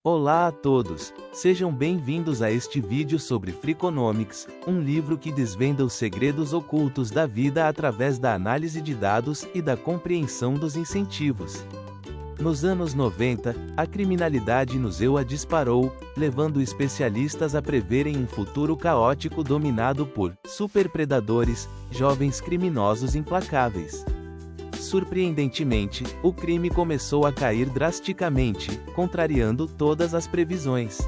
Olá a todos, sejam bem-vindos a este vídeo sobre Freakonomics, um livro que desvenda os segredos ocultos da vida através da análise de dados e da compreensão dos incentivos. Nos anos 90, a criminalidade no EUA disparou, levando especialistas a preverem um futuro caótico dominado por superpredadores, jovens criminosos implacáveis. Surpreendentemente, o crime começou a cair drasticamente, contrariando todas as previsões.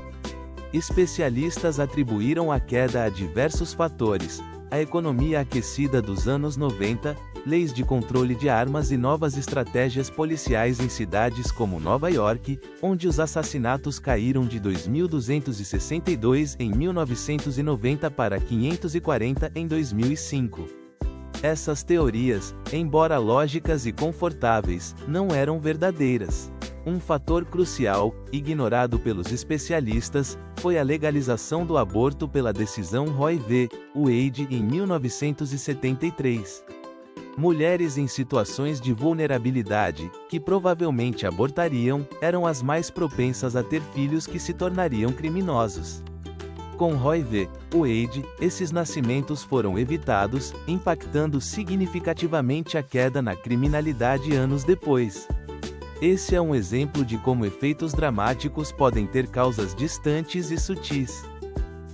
Especialistas atribuíram a queda a diversos fatores: a economia aquecida dos anos 90, leis de controle de armas e novas estratégias policiais em cidades como Nova York, onde os assassinatos caíram de 2.262 em 1990 para 540 em 2005. Essas teorias, embora lógicas e confortáveis, não eram verdadeiras. Um fator crucial, ignorado pelos especialistas, foi a legalização do aborto pela decisão Roe v. Wade em 1973. Mulheres em situações de vulnerabilidade, que provavelmente abortariam, eram as mais propensas a ter filhos que se tornariam criminosos. Com Roe v. Wade, esses nascimentos foram evitados, impactando significativamente a queda na criminalidade anos depois. Esse é um exemplo de como efeitos dramáticos podem ter causas distantes e sutis.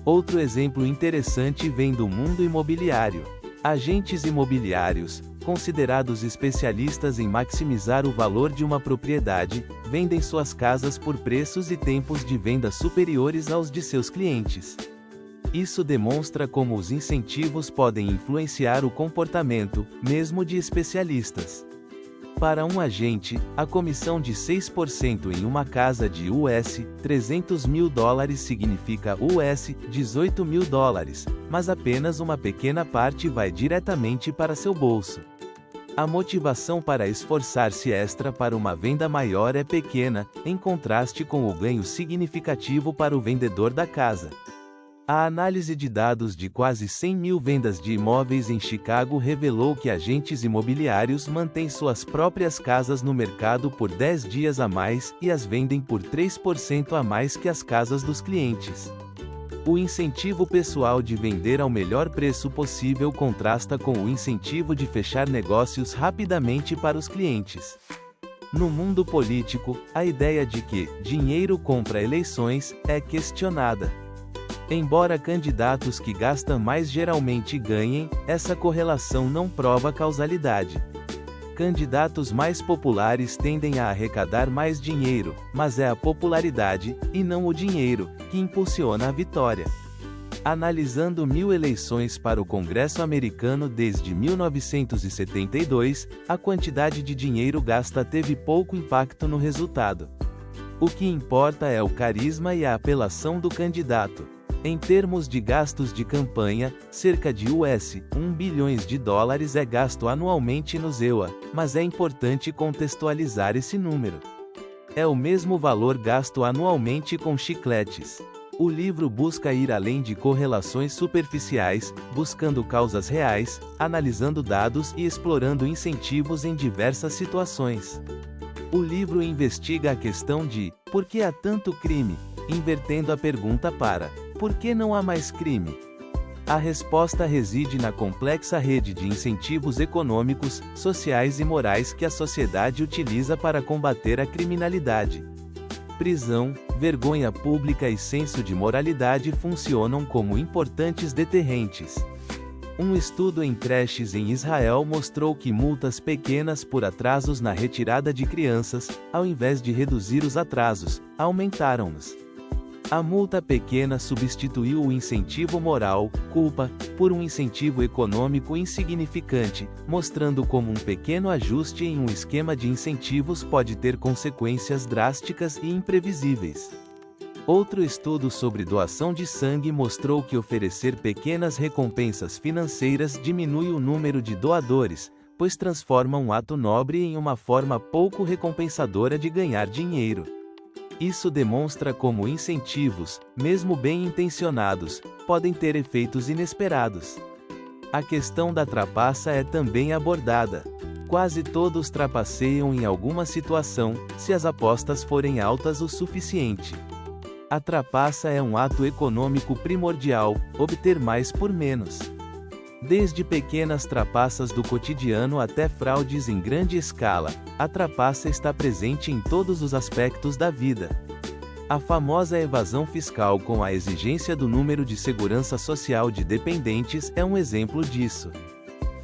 Outro exemplo interessante vem do mundo imobiliário. Agentes imobiliários, considerados especialistas em maximizar o valor de uma propriedade, vendem suas casas por preços e tempos de venda superiores aos de seus clientes. Isso demonstra como os incentivos podem influenciar o comportamento, mesmo de especialistas. Para um agente, a comissão de 6% em uma casa de US$ 300 mil significa US$ 18 mil, mas apenas uma pequena parte vai diretamente para seu bolso. A motivação para esforçar-se extra para uma venda maior é pequena, em contraste com o ganho significativo para o vendedor da casa. A análise de dados de quase 100 mil vendas de imóveis em Chicago revelou que agentes imobiliários mantêm suas próprias casas no mercado por 10 dias a mais e as vendem por 3% a mais que as casas dos clientes. O incentivo pessoal de vender ao melhor preço possível contrasta com o incentivo de fechar negócios rapidamente para os clientes. No mundo político, a ideia de que dinheiro compra eleições é questionada. Embora candidatos que gastam mais geralmente ganhem, essa correlação não prova causalidade. Candidatos mais populares tendem a arrecadar mais dinheiro, mas é a popularidade, e não o dinheiro, que impulsiona a vitória. Analisando 1000 eleições para o Congresso americano desde 1972, a quantidade de dinheiro gasta teve pouco impacto no resultado. O que importa é o carisma e a apelação do candidato. Em termos de gastos de campanha, cerca de US$ 1 bilhões é gasto anualmente no EUA, mas é importante contextualizar esse número. É o mesmo valor gasto anualmente com chicletes. O livro busca ir além de correlações superficiais, buscando causas reais, analisando dados e explorando incentivos em diversas situações. O livro investiga a questão de por que há tanto crime, invertendo a pergunta para por que não há mais crime? A resposta reside na complexa rede de incentivos econômicos, sociais e morais que a sociedade utiliza para combater a criminalidade. Prisão, vergonha pública e senso de moralidade funcionam como importantes deterrentes. Um estudo em creches em Israel mostrou que multas pequenas por atrasos na retirada de crianças, ao invés de reduzir os atrasos, aumentaram-nos. A multa pequena substituiu o incentivo moral, culpa, por um incentivo econômico insignificante, mostrando como um pequeno ajuste em um esquema de incentivos pode ter consequências drásticas e imprevisíveis. Outro estudo sobre doação de sangue mostrou que oferecer pequenas recompensas financeiras diminui o número de doadores, pois transforma um ato nobre em uma forma pouco recompensadora de ganhar dinheiro. Isso demonstra como incentivos, mesmo bem intencionados, podem ter efeitos inesperados. A questão da trapaça é também abordada. Quase todos trapaceiam em alguma situação, se as apostas forem altas o suficiente. A trapaça é um ato econômico primordial, obter mais por menos. Desde pequenas trapaças do cotidiano até fraudes em grande escala, a trapaça está presente em todos os aspectos da vida. A famosa evasão fiscal com a exigência do número de segurança social de dependentes é um exemplo disso.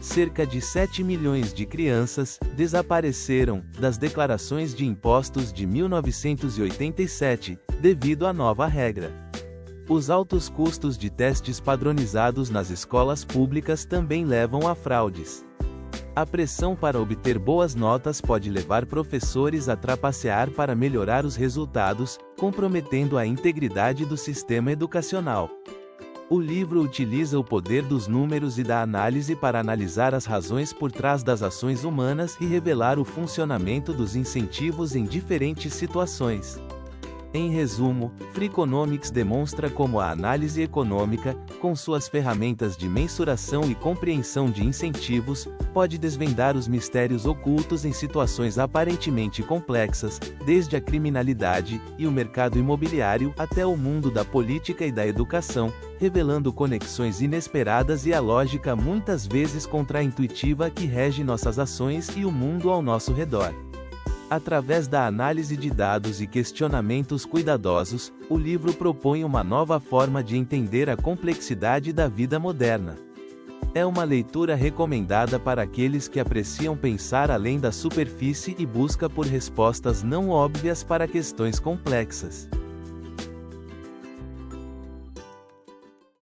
Cerca de 7 milhões de crianças desapareceram das declarações de impostos de 1987, devido à nova regra. Os altos custos de testes padronizados nas escolas públicas também levam a fraudes. A pressão para obter boas notas pode levar professores a trapacear para melhorar os resultados, comprometendo a integridade do sistema educacional. O livro utiliza o poder dos números e da análise para analisar as razões por trás das ações humanas e revelar o funcionamento dos incentivos em diferentes situações. Em resumo, Freakonomics demonstra como a análise econômica, com suas ferramentas de mensuração e compreensão de incentivos, pode desvendar os mistérios ocultos em situações aparentemente complexas, desde a criminalidade e o mercado imobiliário até o mundo da política e da educação, revelando conexões inesperadas e a lógica muitas vezes contraintuitiva que rege nossas ações e o mundo ao nosso redor. Através da análise de dados e questionamentos cuidadosos, o livro propõe uma nova forma de entender a complexidade da vida moderna. É uma leitura recomendada para aqueles que apreciam pensar além da superfície e busca por respostas não óbvias para questões complexas.